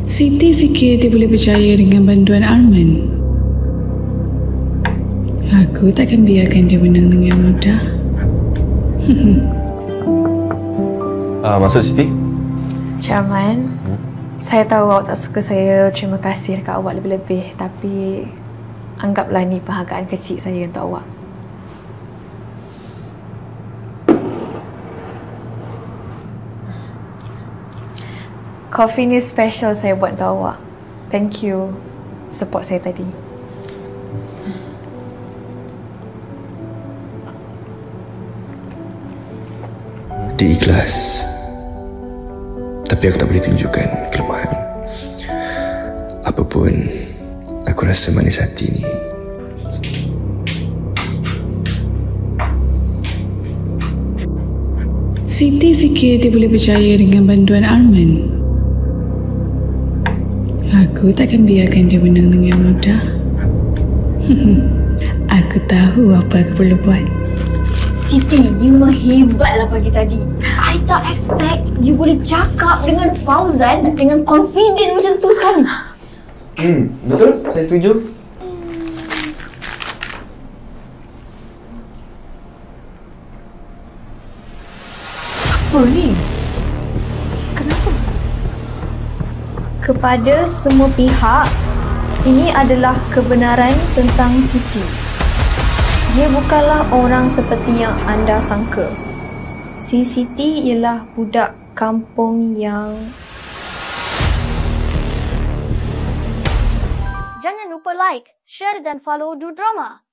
Siti fikir dia boleh berjaya dengan bantuan Arman. Aku takkan biarkan dia menang dengan mudah. Maksud Siti? Arman, saya tahu awak tak suka saya terima kasih dekat awak lebih-lebih, tapi anggaplah ni penghargaan kecil saya untuk awak. Kopi ni special saya buat untuk awak. Thank you support saya tadi. Dia ikhlas, tapi aku tak boleh tunjukkan kelemahan. Apapun, aku rasa manis hati ni. Siti fikir dia boleh berjaya dengan bantuan Arman. Aku takkan biarkan dia menang dengan mudah. Aku tahu apa aku perlu buat. Siti, you memang hebatlah pagi tadi. I tak expect you boleh cakap dengan Fauzan dengan confident macam tu sekali. Betul, saya setuju. Apa ni? Kenapa? Kepada semua pihak, ini adalah kebenaran tentang Siti. Dia bukanlah orang seperti yang anda sangka. Si Siti ialah budak kampung yang... Jangan lupa like, share dan follow Du Drama.